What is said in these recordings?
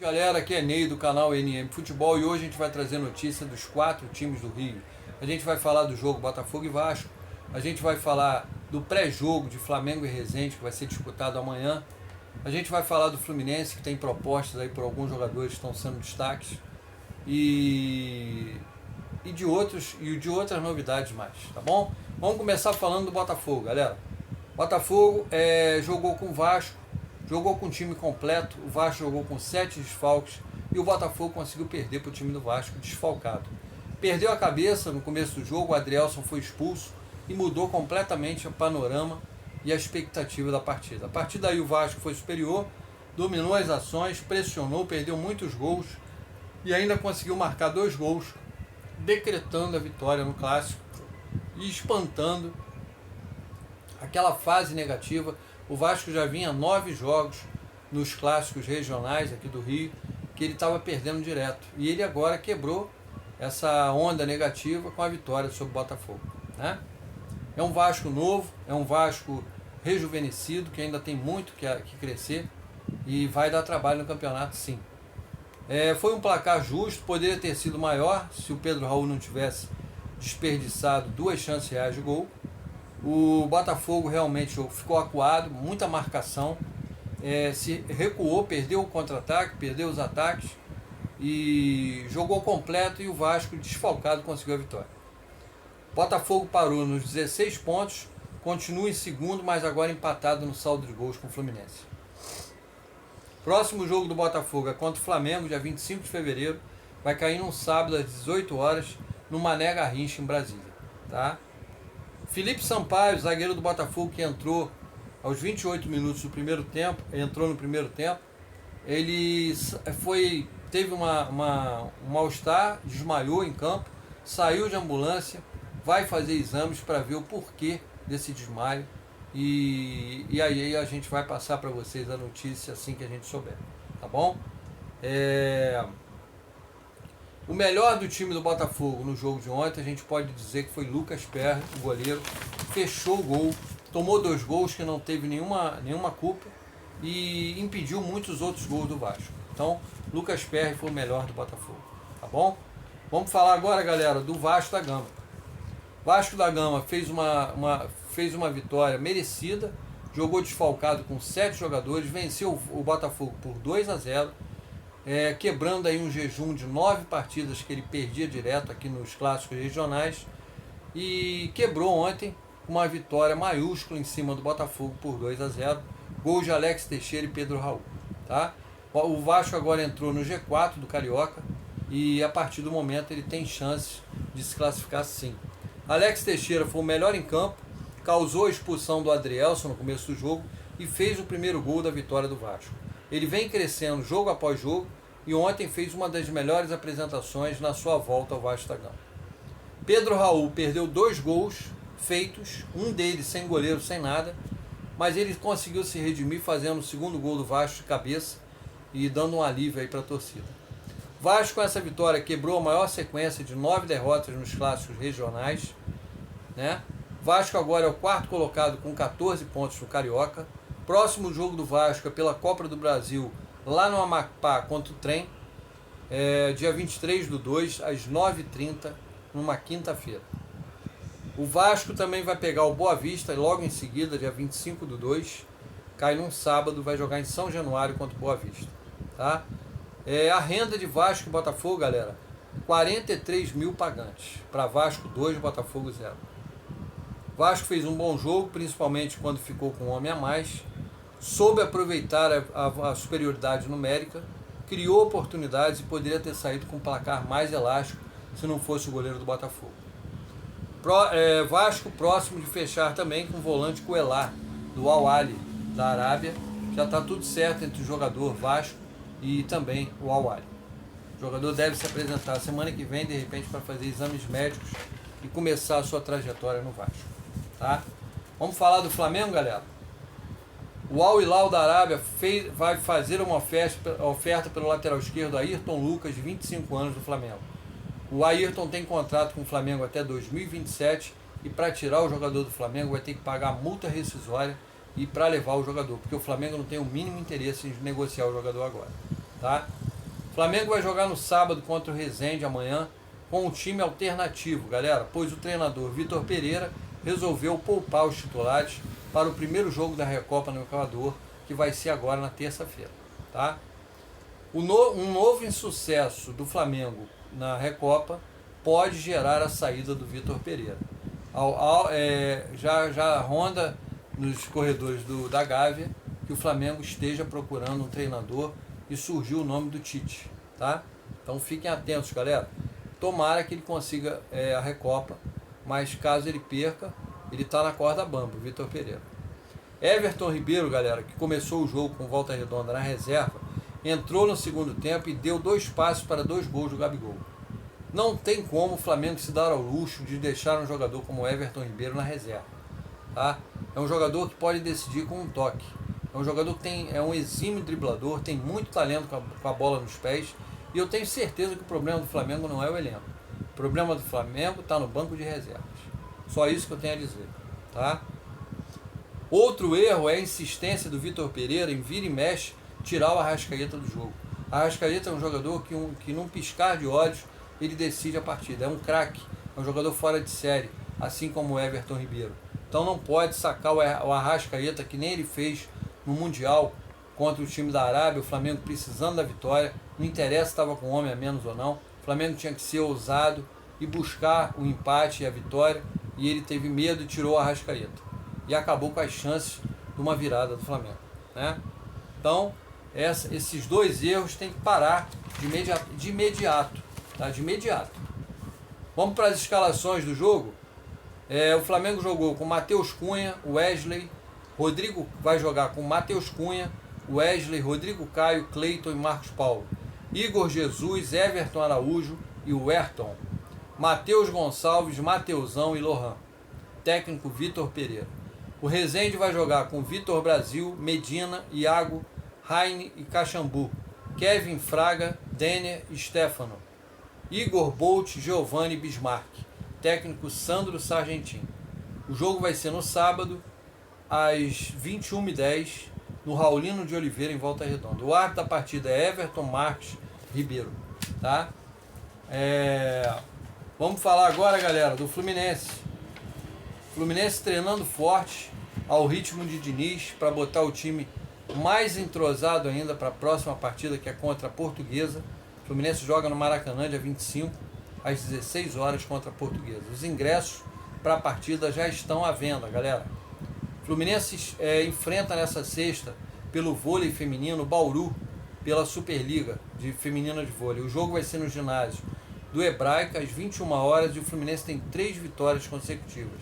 Galera, aqui é Ney do canal NM Futebol e hoje a gente vai trazer notícia dos 4 times do Rio. A gente vai falar do jogo Botafogo e Vasco, a gente vai falar do pré-jogo de Flamengo e Resende que vai ser disputado amanhã, a gente vai falar do Fluminense que tem propostas aí por alguns jogadores que estão sendo destaques e de outras novidades mais, tá bom? Vamos começar falando do Botafogo, galera. Botafogo jogou com o Vasco, jogou com o time completo, o Vasco jogou com 7 desfalques e o Botafogo conseguiu perder para o time do Vasco desfalcado. Perdeu a cabeça no começo do jogo, o Adrielson foi expulso e mudou completamente o panorama e a expectativa da partida. A partir daí o Vasco foi superior, dominou as ações, pressionou, perdeu muitos gols e ainda conseguiu marcar 2 gols, decretando a vitória no Clássico e espantando aquela fase negativa. O Vasco já vinha 9 jogos nos clássicos regionais aqui do Rio, que ele estava perdendo direto. E ele agora quebrou essa onda negativa com a vitória sobre o Botafogo, né? É um Vasco novo, é um Vasco rejuvenescido, que ainda tem muito que crescer e vai dar trabalho no campeonato, sim. Foi um placar justo, poderia ter sido maior se o Pedro Raul não tivesse desperdiçado 2 chances reais de gol. O Botafogo realmente ficou acuado, muita marcação, se recuou, perdeu o contra-ataque, perdeu os ataques e jogou completo, e o Vasco desfalcado conseguiu a vitória. Botafogo parou nos 16 pontos, continua em segundo, mas agora empatado no saldo de gols com o Fluminense. Próximo jogo do Botafogo é contra o Flamengo, dia 25 de fevereiro, vai cair num sábado às 18 horas no Mané Garrincha, em Brasília, tá? Felipe Sampaio, zagueiro do Botafogo, que entrou aos 28 minutos do primeiro tempo, entrou no primeiro tempo, ele teve um mal-estar, desmaiou em campo, saiu de ambulância, vai fazer exames para ver o porquê desse desmaio e aí a gente vai passar para vocês a notícia assim que a gente souber, tá bom? O melhor do time do Botafogo no jogo de ontem, a gente pode dizer que foi Lucas Perry, o goleiro, fechou o gol, tomou 2 gols que não teve nenhuma culpa e impediu muitos outros gols do Vasco. Então, Lucas Perry foi o melhor do Botafogo, tá bom? Vamos falar agora, galera, do Vasco da Gama. Vasco da Gama fez uma vitória merecida, jogou desfalcado com 7 jogadores, venceu o Botafogo por 2-0, quebrando aí um jejum de 9 partidas que ele perdia direto aqui nos clássicos regionais, e quebrou ontem uma vitória maiúscula em cima do Botafogo por 2-0, gols de Alex Teixeira e Pedro Raul, tá? O Vasco agora entrou no G4 do Carioca e a partir do momento ele tem chances de se classificar, sim. Alex Teixeira foi o melhor em campo, causou a expulsão do Adrielson no começo do jogo e fez o primeiro gol da vitória do Vasco. Ele vem crescendo jogo após jogo e ontem fez uma das melhores apresentações na sua volta ao Vasco da Gama. Pedro Raul perdeu 2 gols feitos, um deles sem goleiro, sem nada, mas ele conseguiu se redimir fazendo o segundo gol do Vasco de cabeça e dando um alívio aí para a torcida. Vasco, com essa vitória, quebrou a maior sequência de 9 derrotas nos clássicos regionais, né? Vasco agora é o 4º colocado com 14 pontos no Carioca. Próximo jogo do Vasco é pela Copa do Brasil, lá no Amapá, contra o Trem, dia 23/2, às 9h30, numa quinta-feira. O Vasco também vai pegar o Boa Vista logo em seguida, dia 25/2, cai num sábado, vai jogar em São Januário contra o Boa Vista, tá? A renda de Vasco e Botafogo, galera, 43 mil pagantes, para Vasco 2, Botafogo 0. Vasco fez um bom jogo, principalmente quando ficou com um homem a mais, soube aproveitar a superioridade numérica, criou oportunidades e poderia ter saído com um placar mais elástico se não fosse o goleiro do Botafogo. Vasco próximo de fechar também com o volante Coelar, do Al Ahly, da Arábia. Já está tudo certo entre o jogador Vasco e também o Al Ahly. O jogador deve se apresentar semana que vem, de repente, para fazer exames médicos e começar a sua trajetória no Vasco, tá? Vamos falar do Flamengo, galera? O Al Hilal da Arábia vai fazer uma oferta pelo lateral esquerdo Ayrton Lucas, de 25 anos, do Flamengo. O Ayrton tem contrato com o Flamengo até 2027 e para tirar o jogador do Flamengo vai ter que pagar multa rescisória e para levar o jogador, porque o Flamengo não tem o mínimo interesse em negociar o jogador agora, tá? O Flamengo vai jogar no sábado contra o Resende amanhã com um time alternativo, galera, pois o treinador Vitor Pereira resolveu poupar os titulares para o primeiro jogo da Recopa no Equador, que vai ser agora na terça-feira, tá? Um novo insucesso do Flamengo na Recopa pode gerar a saída do Vitor Pereira. Já ronda nos corredores da Gávea que o Flamengo esteja procurando um treinador e surgiu o nome do Tite, tá? Então fiquem atentos, galera. Tomara que ele consiga a Recopa, mas caso ele perca, ele está na corda bamba, o Vitor Pereira. Everton Ribeiro, galera, que começou o jogo com Volta Redonda na reserva, entrou no segundo tempo e deu 2 passes para 2 gols do Gabigol. Não tem como o Flamengo se dar ao luxo de deixar um jogador como Everton Ribeiro na reserva, tá? É um jogador que pode decidir com um toque. É um jogador que é um exímio driblador, tem muito talento com a bola nos pés, e eu tenho certeza que o problema do Flamengo não é o elenco. O problema do Flamengo está no banco de reservas. Só isso que eu tenho a dizer, tá? Outro erro é a insistência do Vitor Pereira em vira e mexe tirar o Arrascaeta do jogo. O Arrascaeta é um jogador que num piscar de olhos ele decide a partida. É um craque, é um jogador fora de série, assim como o Everton Ribeiro. Então não pode sacar o Arrascaeta, que nem ele fez no Mundial contra o time da Arábia, o Flamengo precisando da vitória. Não interessa se estava com um homem a menos ou não. O Flamengo tinha que ser ousado e buscar o empate e a vitória, e ele teve medo e tirou o Arrascaeta. E acabou com as chances de uma virada do Flamengo, né? Então, esses 2 erros tem que parar de imediato, tá? De imediato. Vamos para as escalações do jogo. O Flamengo jogou com Matheus Cunha, Wesley, Rodrigo vai jogar com Matheus Cunha, Wesley, Rodrigo Caio, Cleiton e Marcos Paulo, Igor Jesus, Everton Araújo e o Ayrton, Matheus Gonçalves, Mateusão e Lohan. Técnico Vitor Pereira. O Resende vai jogar com Vitor Brasil, Medina, Iago, Heine e Caxambu, Kevin Fraga, Denner e Stefano, Igor Bolt, Giovanni e Bismarck. Técnico Sandro Sargentini. O jogo vai ser no sábado, às 21h10, no Raulino de Oliveira, em Volta Redonda. O árbitro da partida é Everton Marques Ribeiro, tá? Vamos falar agora, galera, do Fluminense. Fluminense treinando forte, ao ritmo de Diniz, para botar o time mais entrosado ainda para a próxima partida, que é contra a Portuguesa. O Fluminense joga no Maracanã, dia 25, às 16 horas, contra a Portuguesa. Os ingressos para a partida já estão à venda, galera. O Fluminense enfrenta nessa sexta, pelo vôlei feminino, Bauru, pela Superliga feminina de vôlei. O jogo vai ser no ginásio do Hebraica, às 21 horas, e o Fluminense tem 3 vitórias consecutivas.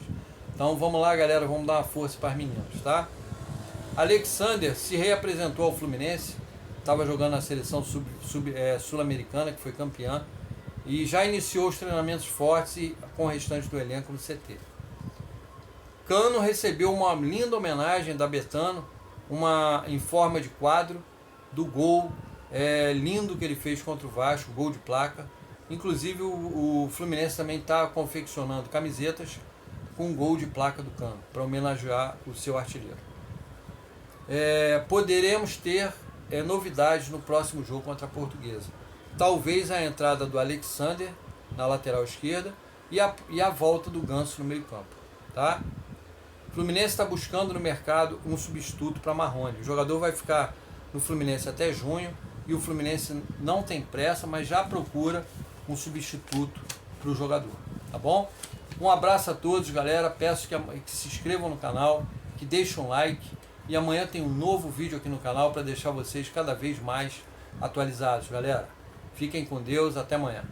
Então vamos lá, galera, vamos dar uma força para as meninas, tá? Alexander se reapresentou ao Fluminense, estava jogando na seleção sul-americana, que foi campeã, e já iniciou os treinamentos fortes com o restante do elenco no CT. Cano recebeu uma linda homenagem da Betano, em forma de quadro, do gol lindo que ele fez contra o Vasco, gol de placa. Inclusive o Fluminense também está confeccionando camisetas com gol de placa do Cano, para homenagear o seu artilheiro. Poderemos ter novidades no próximo jogo contra a Portuguesa. Talvez a entrada do Alexander na lateral esquerda e a volta do Ganso no meio campo, tá? O Fluminense está buscando no mercado um substituto para Marrone. O jogador vai ficar no Fluminense até junho e o Fluminense não tem pressa, mas já procura um substituto para o jogador, tá bom? Um abraço a todos, galera. Peço que se inscrevam no canal, que deixem um like, e amanhã tem um novo vídeo aqui no canal para deixar vocês cada vez mais atualizados, galera. Fiquem com Deus, até amanhã.